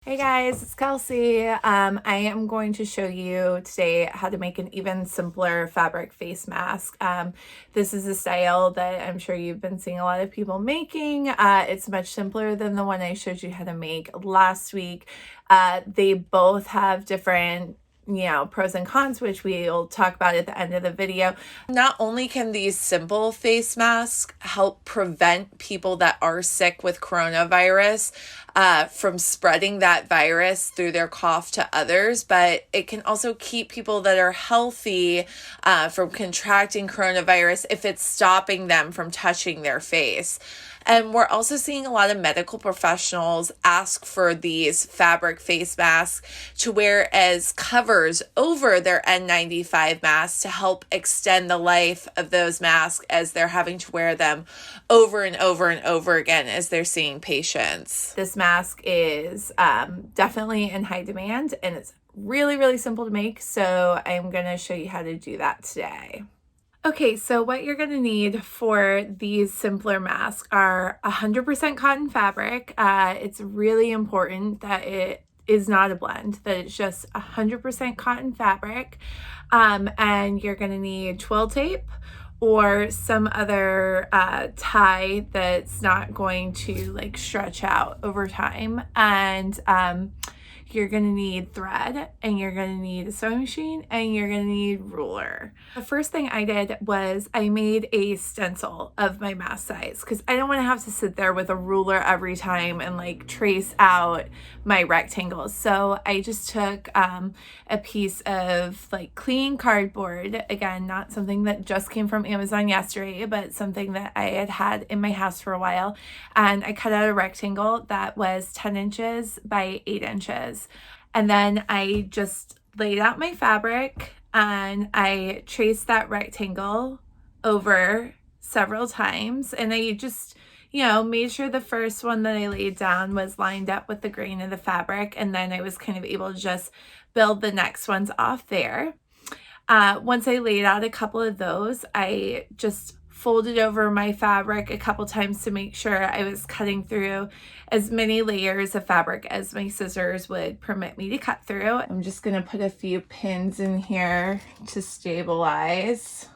Hey guys, it's Kelsey. I am going to show you today how to make an even simpler fabric face mask. This is a style that I'm sure you've been seeing a lot of people making. It's much simpler than the one I showed you how to make last week. They both have different pros and cons, which we'll talk about at the end of the video. Not only can these simple face masks help prevent people that are sick with coronavirus from spreading that virus through their cough to others, but it can also keep people that are healthy from contracting coronavirus if it's stopping them from touching their face. And we're also seeing a lot of medical professionals ask for these fabric face masks to wear as covers over their N95 masks to help extend the life of those masks as they're having to wear them over and over and over again as they're seeing patients. This mask is definitely in high demand, and it's really, really simple to make. So I'm going to show you how to do that today. Okay, so what you're going to need for these simpler masks are 100% cotton fabric. It's really important that it is not a blend, that it's just 100% cotton fabric. And you're going to need twill tape or some other tie that's not going to like stretch out over time. And you're going to need thread, and you're going to need a sewing machine, and you're going to need ruler. The first thing I did was I made a stencil of my mask size because I don't want to have to sit there with a ruler every time and like trace out my rectangles. So I just took a piece of like clean cardboard, again, not something that just came from Amazon yesterday, but something that I had had in my house for a while. And I cut out a rectangle that was 10 inches by 8 inches. And then I just laid out my fabric and I traced that rectangle over several times. And I just, made sure the first one that I laid down was lined up with the grain of the fabric. And then I was kind of able to just build the next ones off there. Once I laid out a couple of those, I just folded over my fabric a couple times to make sure I was cutting through as many layers of fabric as my scissors would permit me to cut through. I'm just going to put a few pins in here to stabilize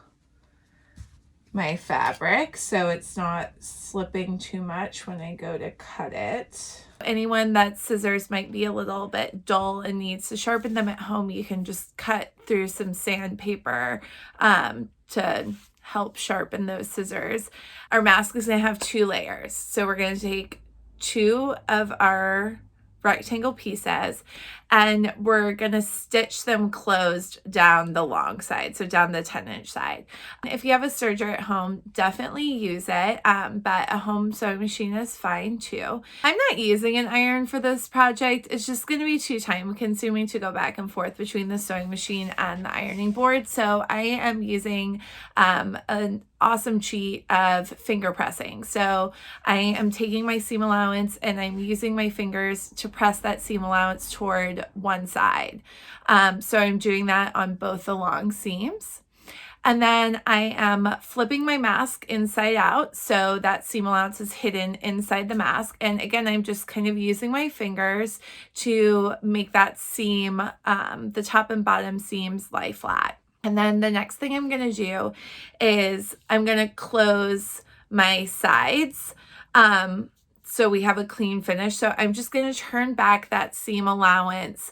my fabric so it's not slipping too much when I go to cut it. Anyone that scissors might be a little bit dull and needs to sharpen them at home, you can just cut through some sandpaper to help sharpen those scissors. Our mask is going to have 2 layers. So we're going to take 2 of our rectangle pieces and we're going to stitch them closed down the long side, so down the 10-inch side. If you have a serger at home, definitely use it, but a home sewing machine is fine too. I'm not using an iron for this project. It's just going to be too time consuming to go back and forth between the sewing machine and the ironing board, so I am using an awesome cheat of finger pressing. So I am taking my seam allowance and I'm using my fingers to press that seam allowance toward one side. So I'm doing that on both the long seams. And then I am flipping my mask inside out so that seam allowance is hidden inside the mask. And again, I'm just kind of using my fingers to make that seam, the top and bottom seams lie flat. And then the next thing I'm going to do is I'm going to close my sides so we have a clean finish. So I'm just going to turn back that seam allowance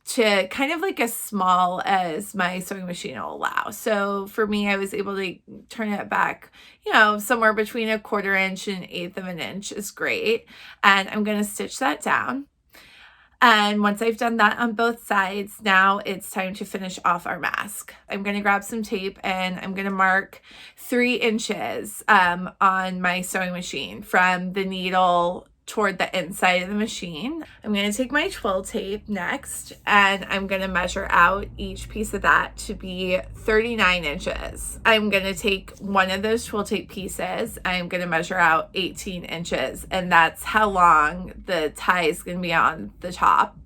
to kind of like as small as my sewing machine will allow. So for me, I was able to turn it back, somewhere between 1/4 inch and 1/8 of an inch is great. And I'm going to stitch that down. And once I've done that on both sides, now it's time to finish off our mask. I'm going to grab some tape and I'm going to mark 3 inches on my sewing machine from the needle toward the inside of the machine. I'm going to take my twill tape next and I'm going to measure out each piece of that to be 39 inches. I'm going to take one of those twill tape pieces. I'm going to measure out 18 inches, and that's how long the tie is going to be on the top.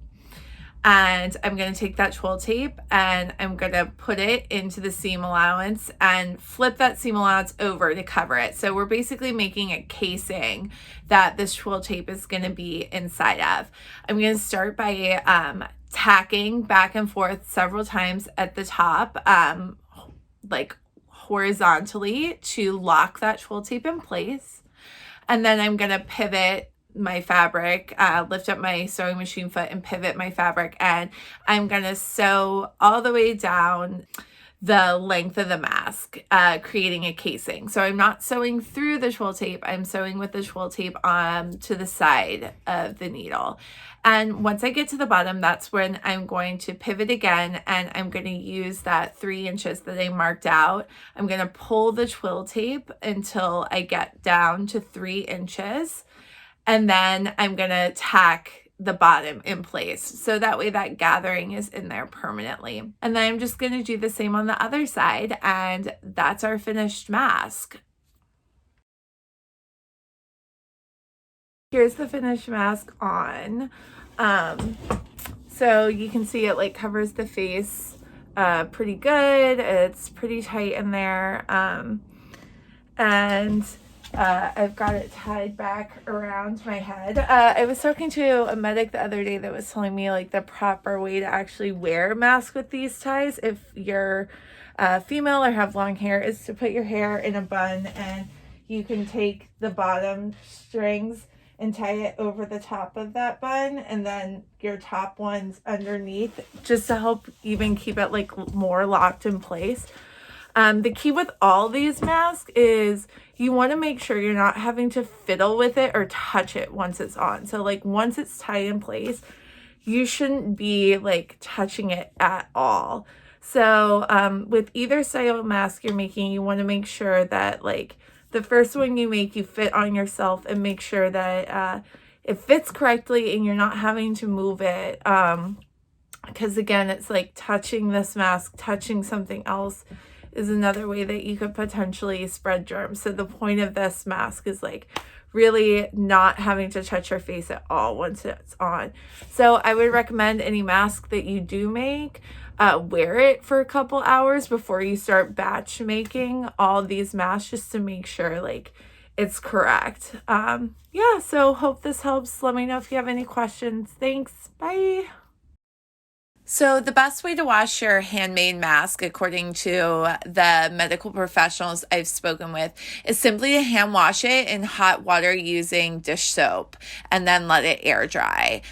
And I'm going to take that twill tape and I'm going to put it into the seam allowance and flip that seam allowance over to cover it. So we're basically making a casing that this twill tape is going to be inside of. I'm going to start by tacking back and forth several times at the top, like horizontally, to lock that twill tape in place. And then I'm going to pivot my fabric, lift up my sewing machine foot and pivot my fabric, and I'm going to sew all the way down the length of the mask, creating a casing. So I'm not sewing through the twill tape, I'm sewing with the twill tape to the side of the needle. And once I get to the bottom, that's when I'm going to pivot again, and I'm going to use that 3 inches that I marked out. I'm going to pull the twill tape until I get down to 3 inches, and then I'm going to tack the bottom in place. So that way that gathering is in there permanently. And then I'm just going to do the same on the other side, and that's our finished mask. Here's the finished mask on. So you can see it like covers the face pretty good. It's pretty tight in there. And I've got it tied back around my head. I was talking to a medic the other day that was telling me like the proper way to actually wear a mask with these ties, if you're female or have long hair, is to put your hair in a bun, and you can take the bottom strings and tie it over the top of that bun, and then your top ones underneath, just to help even keep it like more locked in place. The key with all these masks is you want to make sure you're not having to fiddle with it or touch it once it's on. So like once it's tied in place, you shouldn't be like touching it at all. So with either style of mask you're making, you want to make sure that like the first one you make, you fit on yourself, and make sure that it fits correctly and you're not having to move it. Because again, it's like touching this mask, touching something else is another way that you could potentially spread germs. So the point of this mask is like really not having to touch your face at all once it's on. So I would recommend any mask that you do make, wear it for a couple hours before you start batch making all these masks, just to make sure like it's correct. Yeah, so hope this helps. Let me know if you have any questions. Thanks. Bye. So the best way to wash your handmade mask, according to the medical professionals I've spoken with, is simply to hand wash it in hot water using dish soap and then let it air dry.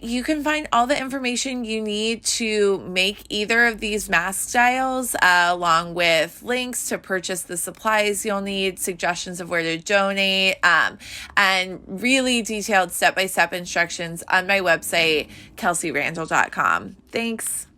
You can find all the information you need to make either of these mask styles, along with links to purchase the supplies you'll need, suggestions of where to donate, and really detailed step-by-step instructions on my website, kelseyrandall.com. Thanks.